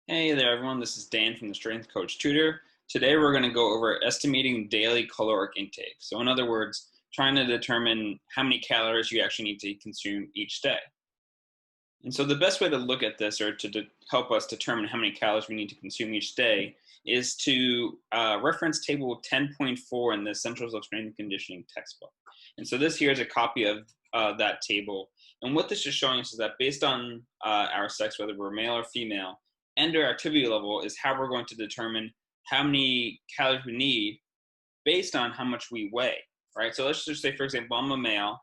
Hey there, everyone. This is Dan from the Strength Coach Tutor. Today, we're going to go over estimating daily caloric intake. So, in other words, trying to determine how many calories you actually need to consume each day. And so, the best way to look at this, or to help us determine how many calories we need to consume each day, is to reference table 10.4 in the Essentials of Strength and Conditioning textbook. And so, this here is a copy of that table. And what this is showing us is that based on our sex, whether we're male or female, and our activity level, is how we're going to determine how many calories we need based on how much we weigh, right? So let's just say, for example, I'm a male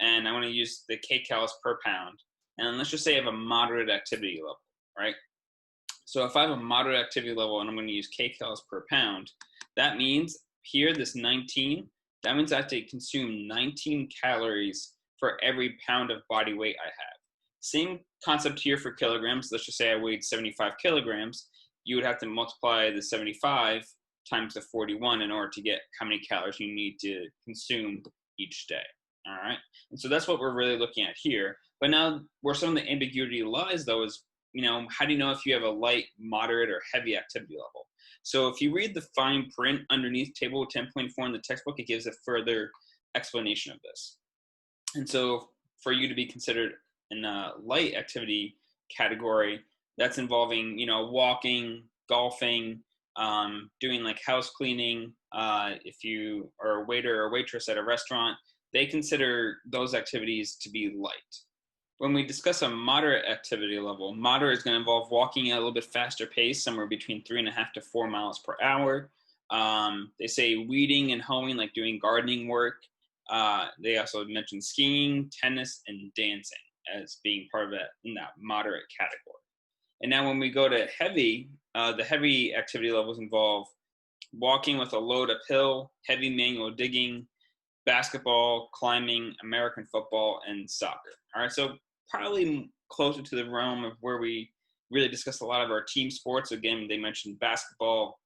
and I want to use the kcals per pound. And let's just say I have a moderate activity level, right? So if I have a moderate activity level and I'm going to use kcals per pound, that means here, this 19, that means I have to consume 19 calories for every pound of body weight I have. Same concept here for kilograms. Let's just say I weighed 75 kilograms. You would have to multiply the 75 times the 41 in order to get how many calories you need to consume each day. All right. And so that's what we're really looking at here. But now, where some of the ambiguity lies, though, is, how do you know if you have a light, moderate, or heavy activity level? So if you read the fine print underneath table 10.4 in the textbook, it gives a further explanation of this. And so for you to be considered in a light activity category, that's involving, walking, golfing, doing like house cleaning. If you are a waiter or waitress at a restaurant, they consider those activities to be light. When we discuss a moderate activity level, moderate is going to involve walking at a little bit faster pace, somewhere between 3.5 to 4 miles per hour. They say weeding and hoeing, like doing gardening work. They also mentioned skiing, tennis, and dancing as being part of that in that moderate category. And now when we go to heavy, the heavy activity levels involve walking with a load uphill, heavy manual digging, basketball, climbing, American football, and soccer. All right, so probably closer to the realm of where we really discuss a lot of our team sports. Again, they mentioned basketball,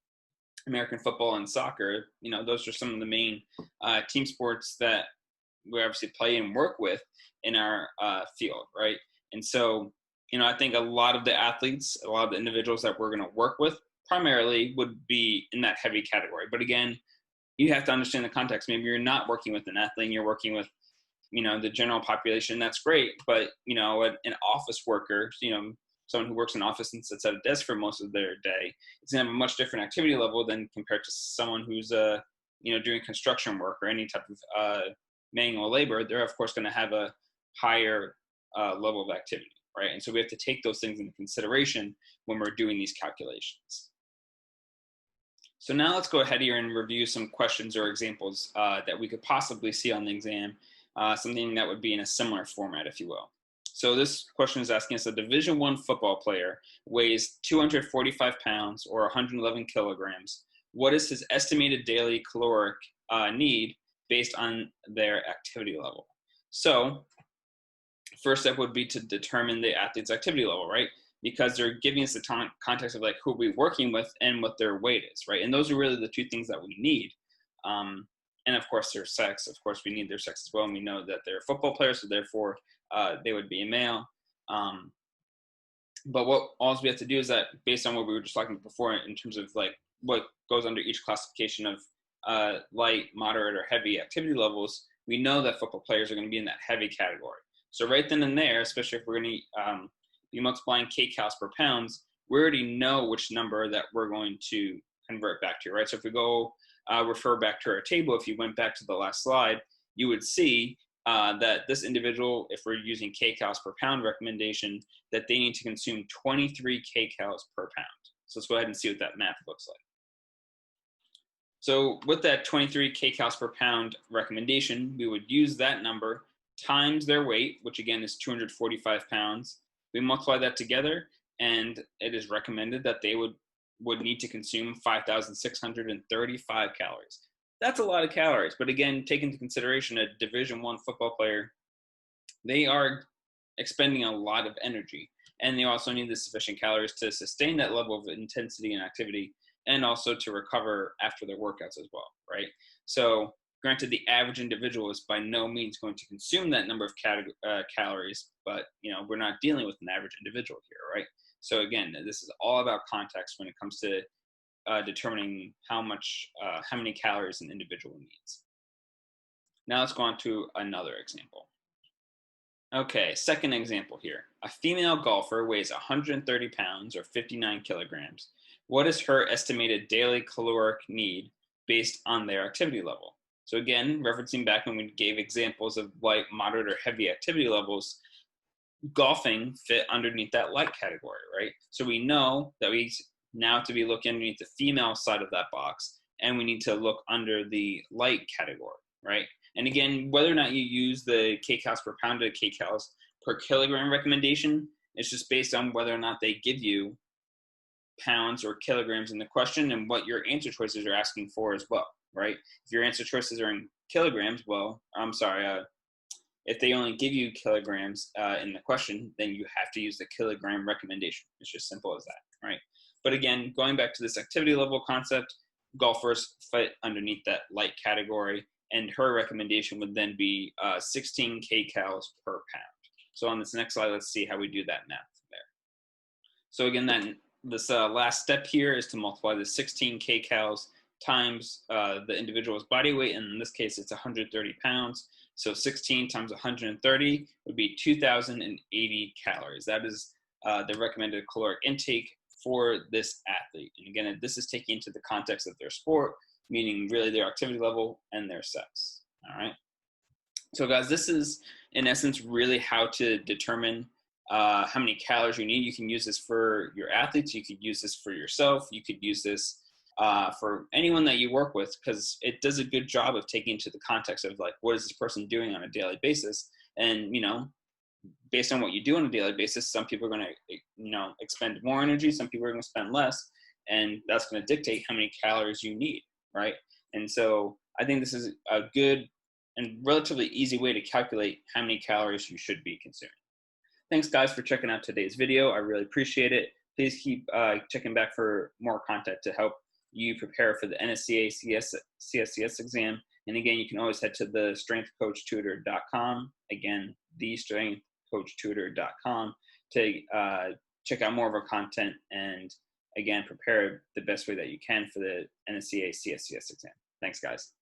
American football, and soccer. Those are some of the main team sports that we obviously play and work with in our field, right? And so, I think a lot of the athletes, a lot of the individuals that we're going to work with primarily would be in that heavy category. But again, you have to understand the context. Maybe you're not working with an athlete, and you're working with, the general population. That's great. But, an office worker, someone who works in an office and sits at a desk for most of their day, it's going to have a much different activity level than compared to someone who's, doing construction work or any type of manual labor. They're, of course, going to have a higher level of activity, right? And so we have to take those things into consideration when we're doing these calculations. So now let's go ahead here and review some questions or examples that we could possibly see on the exam, something that would be in a similar format, if you will. So this question is asking us, a Division I football player weighs 245 pounds or 111 kilograms. What is his estimated daily caloric need based on their activity level? So first step would be to determine the athlete's activity level, right? Because they're giving us the context of like who we're working with and what their weight is, right? And those are really the two things that we need. And of course, their sex. Of course, we need their sex as well. And we know that they're football players, so therefore they would be a male. But what all we have to do is that, based on what we were just talking about before, in terms of like what goes under each classification of light, moderate, or heavy activity levels, we know that football players are going to be in that heavy category. So right then and there, especially if we're going to be multiplying kcals per pounds, we already know which number that we're going to convert back to, right? So if we go refer back to our table, if you went back to the last slide, you would see that this individual, if we're using kcals per pound recommendation, that they need to consume 23 kcals per pound. So let's go ahead and see what that math looks like. So with that 23 kcals per pound recommendation, we would use that number times their weight, which again is 245 pounds. We multiply that together, and it is recommended that they would need to consume 5,635 calories. That's a lot of calories, but again, take into consideration a Division I football player, they are expending a lot of energy, and they also need the sufficient calories to sustain that level of intensity and activity, and also to recover after their workouts as well, right? So granted, the average individual is by no means going to consume that number of calories, but we're not dealing with an average individual here, right? So again, this is all about context when it comes to determining how many calories an individual needs. Now let's go on to another example. Okay, second example here. A female golfer weighs 130 pounds or 59 kilograms. What is her estimated daily caloric need based on their activity level? So again, referencing back when we gave examples of light, moderate, or heavy activity levels, golfing fit underneath that light category, right? So we know that we now have to be looking underneath the female side of that box, and we need to look under the light category, right? And again, whether or not you use the kcals per pound or kcals per kilogram recommendation, it's just based on whether or not they give you pounds or kilograms in the question and what your answer choices are asking for as well, right? If your answer choices are in kilograms, well, if they only give you kilograms in the question, then you have to use the kilogram recommendation. It's just simple as that, right? But again, going back to this activity level concept, golfers fit underneath that light category, and her recommendation would then be 16 kcals per pound. So on this next slide, let's see how we do that math there. So again, this last step here is to multiply the 16 kcals times the individual's body weight, and in this case, it's 130 pounds. So 16 times 130 would be 2,080 calories. That is the recommended caloric intake for this athlete. And again, this is taking into the context of their sport, meaning really their activity level and their sex. All right. So guys, this is in essence really how to determine how many calories you need. You can use this for your athletes. You could use this for yourself. You could use this for anyone that you work with, because it does a good job of taking into the context of like, what is this person doing on a daily basis? And, you know, based on what you do on a daily basis, some people are going to, you know, expend more energy. Some people are going to spend less. And that's going to dictate how many calories you need, right? And so I think this is a good and relatively easy way to calculate how many calories you should be consuming. Thanks, guys, for checking out today's video. I really appreciate it. Please keep checking back for more content to help you prepare for the NSCA CSCS exam. And again, you can always head to the strengthcoachtutor.com. Again, thestrengthcoachtutor.com to check out more of our content and again, prepare the best way that you can for the NSCA CSCS exam. Thanks, guys.